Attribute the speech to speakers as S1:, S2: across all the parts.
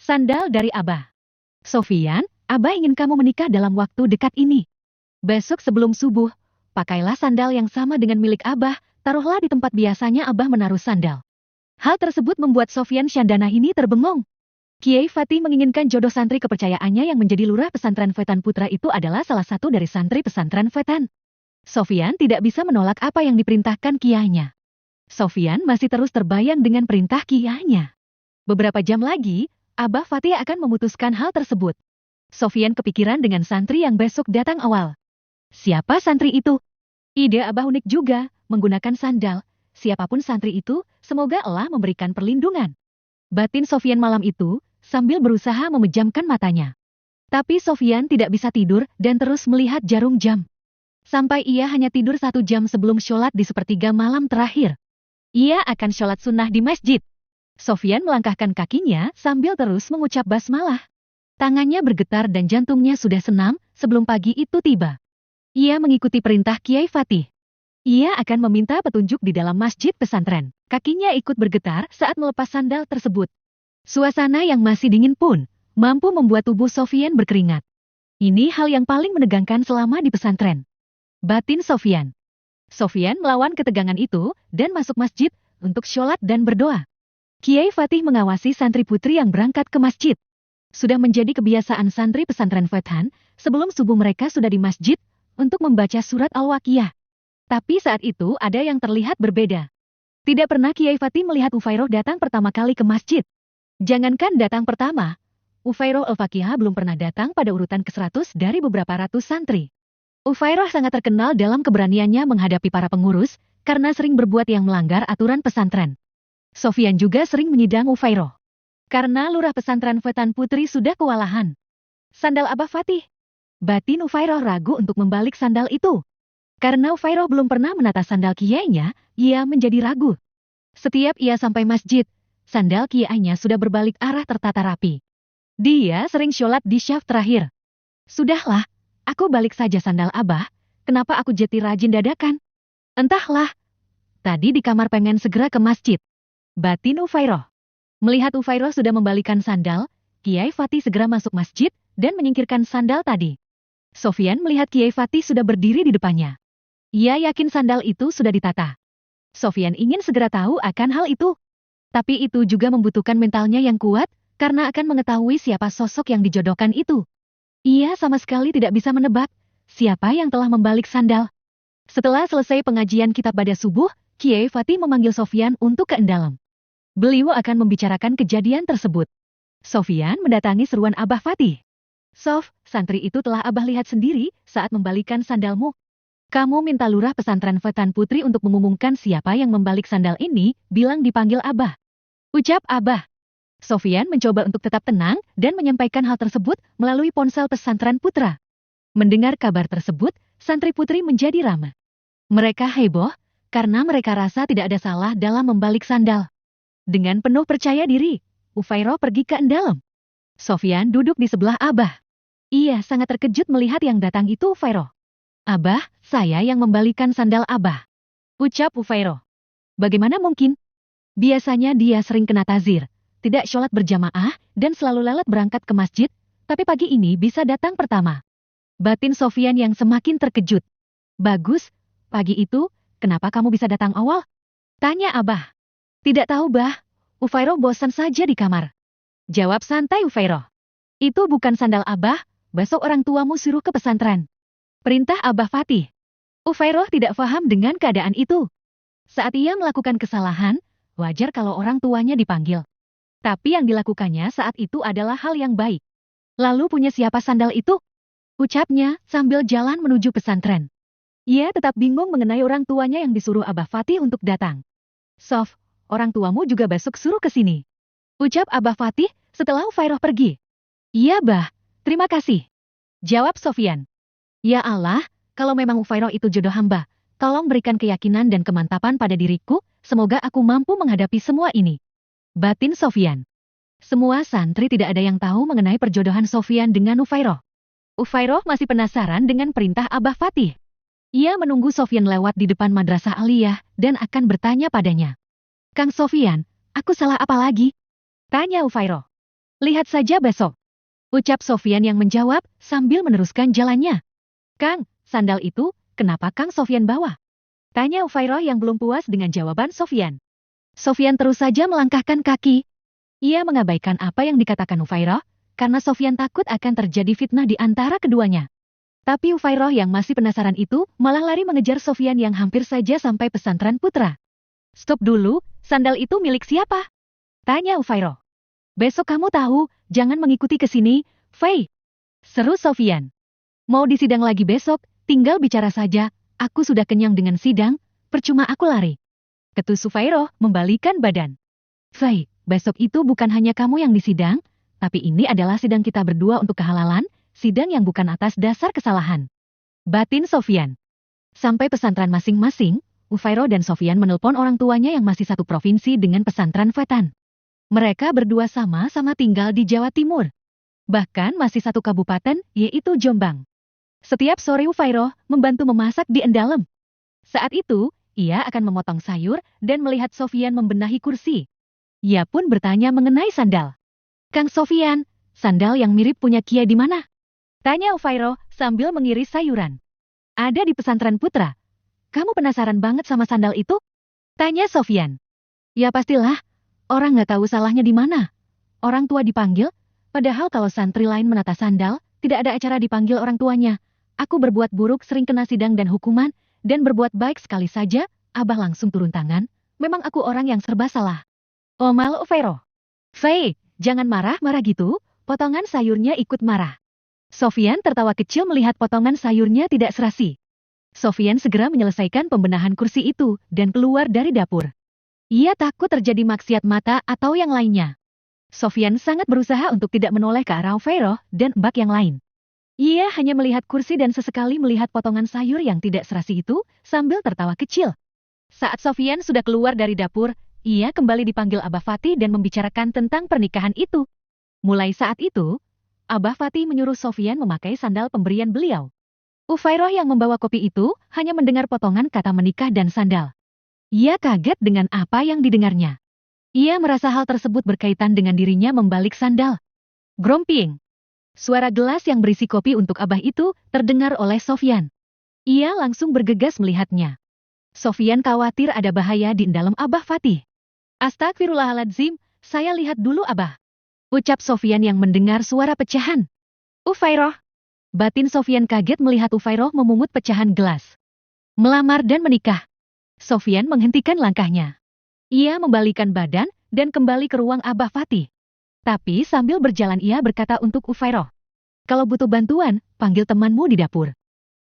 S1: Sandal dari Abah. Sofian, Abah ingin kamu menikah dalam waktu dekat ini. Besok sebelum subuh, pakailah sandal yang sama dengan milik Abah, taruhlah di tempat biasanya Abah menaruh sandal. Hal tersebut membuat Sofian Syandana ini terbengong. Kiai Fatih menginginkan jodoh santri kepercayaannya yang menjadi lurah pesantren Vetan Putra itu adalah salah satu dari santri pesantren Vetan. Sofian tidak bisa menolak apa yang diperintahkan kiainya. Sofian masih terus terbayang dengan perintah kiainya. Beberapa jam lagi, Abah Fatih akan memutuskan hal tersebut. Sofian kepikiran dengan santri yang besok datang awal. Siapa santri itu? Ide Abah unik juga, menggunakan sandal. Siapapun santri itu, semoga Allah memberikan perlindungan. Batin Sofian malam itu, sambil berusaha memejamkan matanya. Tapi Sofian tidak bisa tidur dan terus melihat jarum jam. Sampai ia hanya tidur 1 jam sebelum sholat di sepertiga malam terakhir. Ia akan sholat sunnah di masjid. Sofian melangkahkan kakinya sambil terus mengucap basmalah. Tangannya bergetar dan jantungnya sudah senam sebelum pagi itu tiba. Ia mengikuti perintah Kiai Fatih. Ia akan meminta petunjuk di dalam masjid pesantren. Kakinya ikut bergetar saat melepas sandal tersebut. Suasana yang masih dingin pun mampu membuat tubuh Sofian berkeringat. Ini hal yang paling menegangkan selama di pesantren. Batin Sofian. Sofian melawan ketegangan itu dan masuk masjid untuk sholat dan berdoa. Kiai Fatih mengawasi santri putri yang berangkat ke masjid. Sudah menjadi kebiasaan santri pesantren Vetan, sebelum subuh mereka sudah di masjid untuk membaca surat Al-Waqiah. Tapi saat itu ada yang terlihat berbeda. Tidak pernah Kiai Fatih melihat Ufairoh datang pertama kali ke masjid. Jangankan datang pertama, Ufairoh Al-Fakihah belum pernah datang pada urutan ke-100 dari beberapa ratus santri. Ufairoh sangat terkenal dalam keberaniannya menghadapi para pengurus, karena sering berbuat yang melanggar aturan pesantren. Sofian juga sering menyidang Ufairoh. Karena lurah pesantren Vetan Putri sudah kewalahan. Sandal Abah Fatih. Batin Ufairoh ragu untuk membalik sandal itu. Karena Ufairoh belum pernah menata sandal kiainya, ia menjadi ragu. Setiap ia sampai masjid, sandal kiainya sudah berbalik arah tertata rapi. Dia sering sholat di syaf terakhir. Sudahlah, aku balik saja sandal Abah, kenapa aku jadi rajin dadakan? Entahlah. Tadi di kamar pengen segera ke masjid. Batin Ufairoh. Melihat Ufairoh sudah membalikan sandal, Kiai Fatih segera masuk masjid dan menyingkirkan sandal tadi. Sofian melihat Kiai Fatih sudah berdiri di depannya. Ia yakin sandal itu sudah ditata. Sofian ingin segera tahu akan hal itu. Tapi itu juga membutuhkan mentalnya yang kuat, karena akan mengetahui siapa sosok yang dijodohkan itu. Ia sama sekali tidak bisa menebak siapa yang telah membalik sandal. Setelah selesai pengajian kitab pada subuh, Kiai Fatih memanggil Sofian untuk ke dalam. Beliau akan membicarakan kejadian tersebut. Sofian mendatangi seruan Abah Fatih. Sof, santri itu telah Abah lihat sendiri saat membalikan sandalmu. Kamu minta lurah pesantren Vetan Putri untuk mengumumkan siapa yang membalik sandal ini, bilang dipanggil Abah. Ucap Abah. Sofian mencoba untuk tetap tenang dan menyampaikan hal tersebut melalui ponsel pesantren putra. Mendengar kabar tersebut, santri putri menjadi ramah. Mereka heboh, karena mereka rasa tidak ada salah dalam membalik sandal. Dengan penuh percaya diri, Ufairoh pergi ke dalam. Sofian duduk di sebelah Abah. Ia sangat terkejut melihat yang datang itu Ufairoh. Abah, saya yang membalikan sandal Abah. Ucap Ufairoh. Bagaimana mungkin? Biasanya dia sering kena tazir, tidak sholat berjamaah, dan selalu lelet berangkat ke masjid, tapi pagi ini bisa datang pertama. Batin Sofian yang semakin terkejut. Bagus, pagi itu, kenapa kamu bisa datang awal? Tanya Abah. Tidak tahu bah, Ufairoh bosan saja di kamar. Jawab santai Ufairoh. Itu bukan sandal Abah, besok orang tuamu suruh ke pesantren. Perintah Abah Fatih. Ufairoh tidak paham dengan keadaan itu. Saat ia melakukan kesalahan, wajar kalau orang tuanya dipanggil. Tapi yang dilakukannya saat itu adalah hal yang baik. Lalu punya siapa sandal itu? Ucapnya sambil jalan menuju pesantren. Ia tetap bingung mengenai orang tuanya yang disuruh Abah Fatih untuk datang. Sof, orang tuamu juga besok suruh ke sini. Ucap Abah Fatih setelah Ufairoh pergi. Iya bah, terima kasih. Jawab Sofian. Ya Allah, kalau memang Ufairoh itu jodoh hamba, tolong berikan keyakinan dan kemantapan pada diriku, semoga aku mampu menghadapi semua ini. Batin Sofian. Semua santri tidak ada yang tahu mengenai perjodohan Sofian dengan Ufairoh. Ufairoh masih penasaran dengan perintah Abah Fatih. Ia menunggu Sofian lewat di depan madrasah aliyah dan akan bertanya padanya. Kang Sofian, aku salah apa lagi? Tanya Ufairoh. Lihat saja besok. Ucap Sofyan yang menjawab sambil meneruskan jalannya. Kang, sandal itu, kenapa Kang Sofyan bawa? Tanya Ufairoh yang belum puas dengan jawaban Sofyan. Sofyan terus saja melangkahkan kaki. Ia mengabaikan apa yang dikatakan Ufairoh, karena Sofyan takut akan terjadi fitnah di antara keduanya. Tapi Ufairoh yang masih penasaran itu malah lari mengejar Sofyan yang hampir saja sampai pesantren putra. Stop dulu, sandal itu milik siapa? Tanya Ufairoh. Besok kamu tahu, jangan mengikuti ke sini, Fei. Seru Sofyan. Mau disidang lagi besok, tinggal bicara saja, aku sudah kenyang dengan sidang, percuma aku lari. Ketus Ufairoh membalikan badan. Fei, besok itu bukan hanya kamu yang disidang, tapi ini adalah sidang kita berdua untuk kehalalan, sidang yang bukan atas dasar kesalahan. Batin Sofyan. Sampai pesantren masing-masing, Ufairoh dan Sofyan menelpon orang tuanya yang masih satu provinsi dengan pesantren Fetan. Mereka berdua sama-sama tinggal di Jawa Timur. Bahkan masih satu kabupaten, yaitu Jombang. Setiap sore Ufairoh membantu memasak di Endalem. Saat itu, ia akan memotong sayur dan melihat Sofyan membenahi kursi. Ia pun bertanya mengenai sandal. Kang Sofyan, sandal yang mirip punya Kia di mana? Tanya Ufairoh sambil mengiris sayuran. Ada di pesantren putra. Kamu penasaran banget sama sandal itu? Tanya Sofyan. Ya pastilah. Orang nggak tahu salahnya di mana. Orang tua dipanggil, padahal kalau santri lain menata sandal, tidak ada acara dipanggil orang tuanya. Aku berbuat buruk sering kena sidang dan hukuman, dan berbuat baik sekali saja, Abah langsung turun tangan. Memang aku orang yang serba salah. Omal Ufairoh. Fei, jangan marah-marah gitu, potongan sayurnya ikut marah. Sofyan tertawa kecil melihat potongan sayurnya tidak serasi. Sofyan segera menyelesaikan pembenahan kursi itu, dan keluar dari dapur. Ia takut terjadi maksiat mata atau yang lainnya. Sofyan sangat berusaha untuk tidak menoleh ke arah Ufairoh dan bak yang lain. Ia hanya melihat kursi dan sesekali melihat potongan sayur yang tidak serasi itu sambil tertawa kecil. Saat Sofyan sudah keluar dari dapur, ia kembali dipanggil Abah Fatih dan membicarakan tentang pernikahan itu. Mulai saat itu, Abah Fatih menyuruh Sofyan memakai sandal pemberian beliau. Ufairoh yang membawa kopi itu hanya mendengar potongan kata menikah dan sandal. Ia kaget dengan apa yang didengarnya. Ia merasa hal tersebut berkaitan dengan dirinya membalik sandal. Gromping. Suara gelas yang berisi kopi untuk Abah itu terdengar oleh Sofyan. Ia langsung bergegas melihatnya. Sofyan khawatir ada bahaya di dalam Abah Fatih. Astagfirullahaladzim, saya lihat dulu Abah. Ucap Sofyan yang mendengar suara pecahan. Ufairoh. Batin Sofyan kaget melihat Ufairoh memungut pecahan gelas. Melamar dan menikah. Sofyan menghentikan langkahnya. Ia membalikan badan dan kembali ke ruang Abah Fatih. Tapi sambil berjalan ia berkata untuk Ufairoh. Kalau butuh bantuan, panggil temanmu di dapur.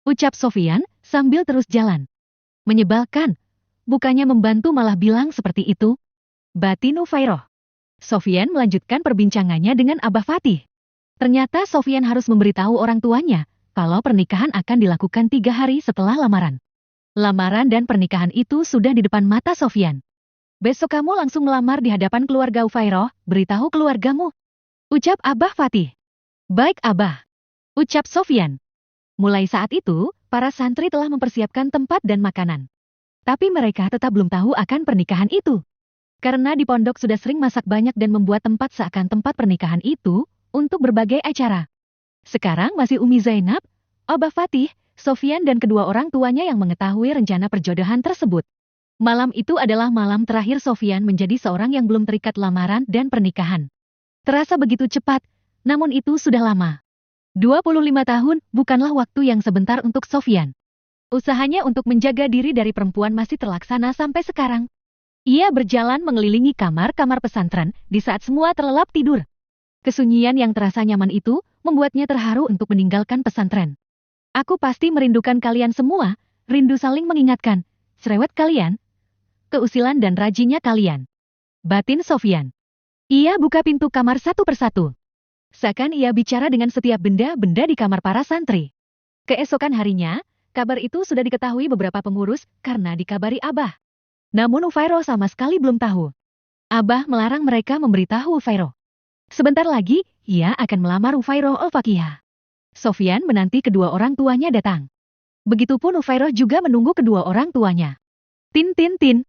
S1: Ucap Sofyan sambil terus jalan. Menyebalkan. Bukannya membantu malah bilang seperti itu. Batin Ufairoh. Sofyan melanjutkan perbincangannya dengan Abah Fatih. Ternyata Sofyan harus memberitahu orang tuanya kalau pernikahan akan dilakukan 3 hari setelah lamaran. Lamaran dan pernikahan itu sudah di depan mata Sofyan. Besok kamu langsung melamar di hadapan keluarga Ufairoh, beritahu keluargamu. Ucap Abah Fatih. Baik Abah. Ucap Sofyan. Mulai saat itu, para santri telah mempersiapkan tempat dan makanan. Tapi mereka tetap belum tahu akan pernikahan itu. Karena di pondok sudah sering masak banyak dan membuat tempat seakan tempat pernikahan itu untuk berbagai acara. Sekarang masih Umi Zainab, Abah Fatih, Sofyan dan kedua orang tuanya yang mengetahui rencana perjodohan tersebut. Malam itu adalah malam terakhir Sofyan menjadi seorang yang belum terikat lamaran dan pernikahan. Terasa begitu cepat, namun itu sudah lama. 25 tahun bukanlah waktu yang sebentar untuk Sofyan. Usahanya untuk menjaga diri dari perempuan masih terlaksana sampai sekarang. Ia berjalan mengelilingi kamar-kamar pesantren di saat semua terlelap tidur. Kesunyian yang terasa nyaman itu membuatnya terharu untuk meninggalkan pesantren. Aku pasti merindukan kalian semua, rindu saling mengingatkan, cerewet kalian, keusilan dan rajinnya kalian. Batin Sofyan. Ia buka pintu kamar satu persatu. Seakan ia bicara dengan setiap benda-benda di kamar para santri. Keesokan harinya, kabar itu sudah diketahui beberapa pengurus karena dikabari Abah. Namun Ufairoh sama sekali belum tahu. Abah melarang mereka memberitahu Ufairoh. Sebentar lagi, ia akan melamar Ufairoh Al-Fakihah. Sofyan menanti kedua orang tuanya datang. Begitupun Ufairoh juga menunggu kedua orang tuanya. Tin tin tin.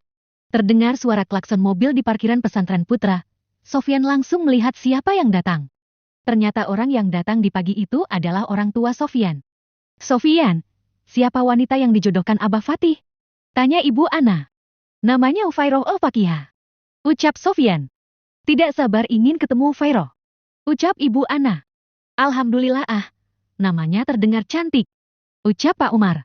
S1: Terdengar suara klakson mobil di parkiran pesantren putra. Sofyan langsung melihat siapa yang datang. Ternyata orang yang datang di pagi itu adalah orang tua Sofyan. Sofyan, siapa wanita yang dijodohkan Abah Fatih? Tanya Ibu Ana. Namanya Ufairoh Al-Fakihah. Ucap Sofyan. Tidak sabar ingin ketemu Ufairoh. Ucap Ibu Ana. Alhamdulillah namanya terdengar cantik. Ucap Pak Umar.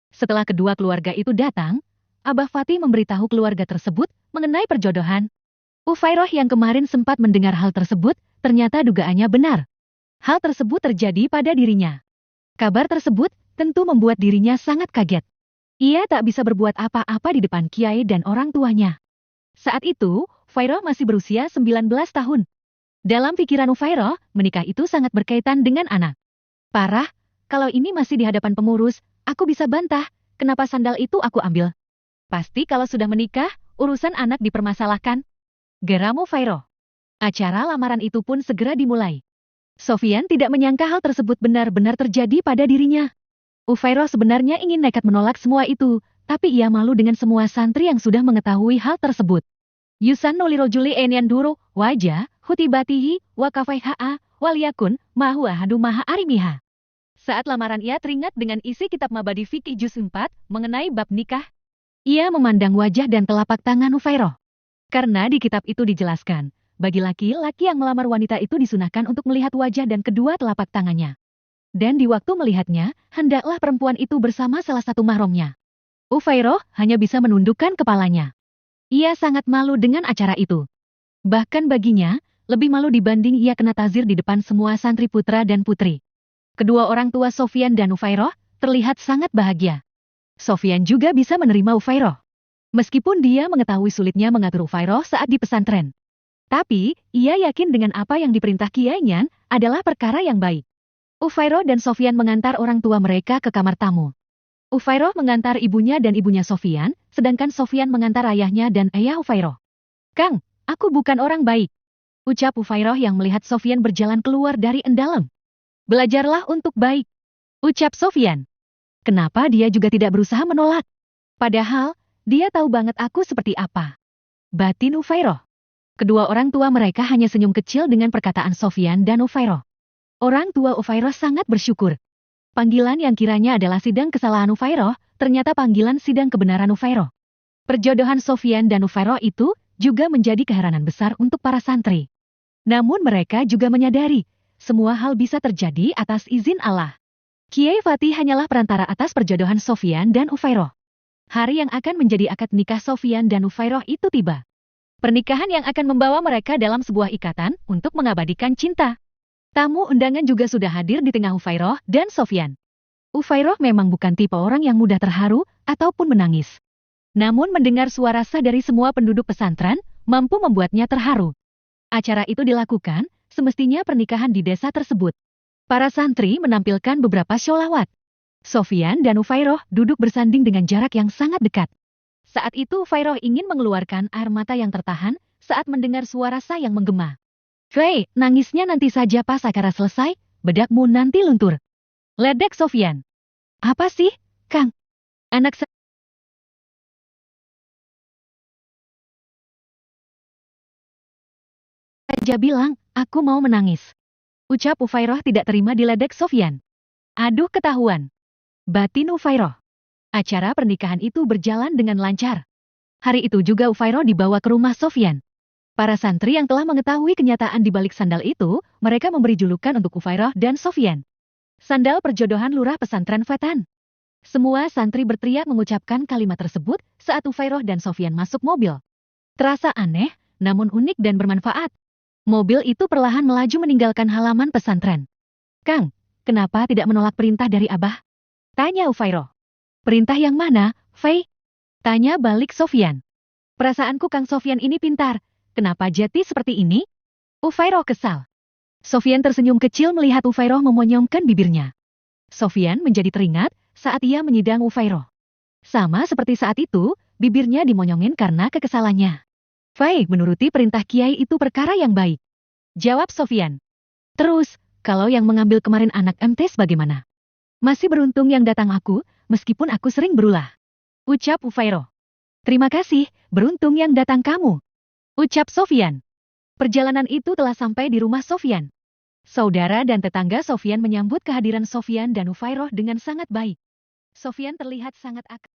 S1: Setelah kedua keluarga itu datang, Abah Fatih memberitahu keluarga tersebut mengenai perjodohan. Ufairoh yang kemarin sempat mendengar hal tersebut, ternyata dugaannya benar. Hal tersebut terjadi pada dirinya. Kabar tersebut tentu membuat dirinya sangat kaget. Ia tak bisa berbuat apa-apa di depan kiai dan orang tuanya. Saat itu, Ufairoh masih berusia 19 tahun. Dalam pikiran Ufairoh, menikah itu sangat berkaitan dengan anak. Parah, kalau ini masih di hadapan pengurus, aku bisa bantah, kenapa sandal itu aku ambil. Pasti kalau sudah menikah, urusan anak dipermasalahkan. Geram Ufairoh. Acara lamaran itu pun segera dimulai. Sofyan tidak menyangka hal tersebut benar-benar terjadi pada dirinya. Ufairoh sebenarnya ingin nekat menolak semua itu, tapi ia malu dengan semua santri yang sudah mengetahui hal tersebut. Yusan nulirojuli enyan duru, wajah, hutibatihi, wakafaiha'a, waliyakun, mahu ahadu maha arimiha. Saat lamaran ia teringat dengan isi kitab Mabadi Fikih Juz 4, mengenai bab nikah. Ia memandang wajah dan telapak tangan Ufairoh. Karena di kitab itu dijelaskan, bagi laki-laki yang melamar wanita itu disunahkan untuk melihat wajah dan kedua telapak tangannya. Dan di waktu melihatnya, hendaklah perempuan itu bersama salah satu mahramnya. Ufairoh hanya bisa menundukkan kepalanya. Ia sangat malu dengan acara itu. Bahkan baginya, lebih malu dibanding ia kena tazir di depan semua santri putra dan putri. Kedua orang tua Sofyan dan Ufairoh terlihat sangat bahagia. Sofyan juga bisa menerima Ufairoh. Meskipun dia mengetahui sulitnya mengatur Ufairoh saat di pesantren. Tapi, ia yakin dengan apa yang diperintah kiainya adalah perkara yang baik. Ufairoh dan Sofyan mengantar orang tua mereka ke kamar tamu. Ufairoh mengantar ibunya dan ibunya Sofyan, sedangkan Sofyan mengantar ayahnya dan ayah Ufairoh. Kang, aku bukan orang baik. Ucap Ufairoh yang melihat Sofyan berjalan keluar dari endalem. Belajarlah untuk baik. Ucap Sofyan. Kenapa dia juga tidak berusaha menolak? Padahal, dia tahu banget aku seperti apa. Batin Ufairoh. Kedua orang tua mereka hanya senyum kecil dengan perkataan Sofyan dan Ufairoh. Orang tua Ufairoh sangat bersyukur. Panggilan yang kiranya adalah sidang kesalahan Ufairoh, ternyata panggilan sidang kebenaran Ufairoh. Perjodohan Sofyan dan Ufairoh itu juga menjadi keheranan besar untuk para santri. Namun mereka juga menyadari, semua hal bisa terjadi atas izin Allah. Kiai Fatih hanyalah perantara atas perjodohan Sofyan dan Ufairoh. Hari yang akan menjadi akad nikah Sofyan dan Ufairoh itu tiba. Pernikahan yang akan membawa mereka dalam sebuah ikatan untuk mengabadikan cinta. Tamu undangan juga sudah hadir di tengah Ufairoh dan Sofyan. Ufairoh memang bukan tipe orang yang mudah terharu ataupun menangis. Namun mendengar suara sah dari semua penduduk pesantren, mampu membuatnya terharu. Acara itu dilakukan, semestinya pernikahan di desa tersebut. Para santri menampilkan beberapa sholawat. Sofyan dan Ufairoh duduk bersanding dengan jarak yang sangat dekat. Saat itu Ufairoh ingin mengeluarkan air mata yang tertahan saat mendengar suara sah yang menggema. Fei, nangisnya nanti saja pas acara selesai, bedakmu nanti luntur. Ledek Sofyan. Apa sih, Kang? Anak saja bilang, aku mau menangis. Ucap Ufairoh tidak terima diledek Sofyan. Aduh ketahuan. Batin Ufairoh. Acara pernikahan itu berjalan dengan lancar. Hari itu juga Ufairoh dibawa ke rumah Sofyan. Para santri yang telah mengetahui kenyataan di balik sandal itu, mereka memberi julukan untuk Ufairoh dan Sofyan. Sandal perjodohan lurah pesantren Fatan. Semua santri berteriak mengucapkan kalimat tersebut saat Ufairoh dan Sofyan masuk mobil. Terasa aneh, namun unik dan bermanfaat. Mobil itu perlahan melaju meninggalkan halaman pesantren. Kang, kenapa tidak menolak perintah dari Abah? Tanya Ufairoh. Perintah yang mana, Fei? Tanya balik Sofyan. Perasaanku Kang Sofyan ini pintar, kenapa jati seperti ini? Ufairoh kesal. Sofyan tersenyum kecil melihat Ufairoh memonyongkan bibirnya. Sofyan menjadi teringat saat ia menyidang Ufairoh. Sama seperti saat itu, bibirnya dimonyongin karena kekesalannya. Fei, menuruti perintah kiai itu perkara yang baik. Jawab Sofyan. Terus, kalau yang mengambil kemarin anak MTs bagaimana? Masih beruntung yang datang aku, meskipun aku sering berulah. Ucap Ufairoh. Terima kasih, beruntung yang datang kamu. Ucap Sofyan. Perjalanan itu telah sampai di rumah Sofyan. Saudara dan tetangga Sofyan menyambut kehadiran Sofyan dan Nufairah dengan sangat baik. Sofyan terlihat sangat akrab.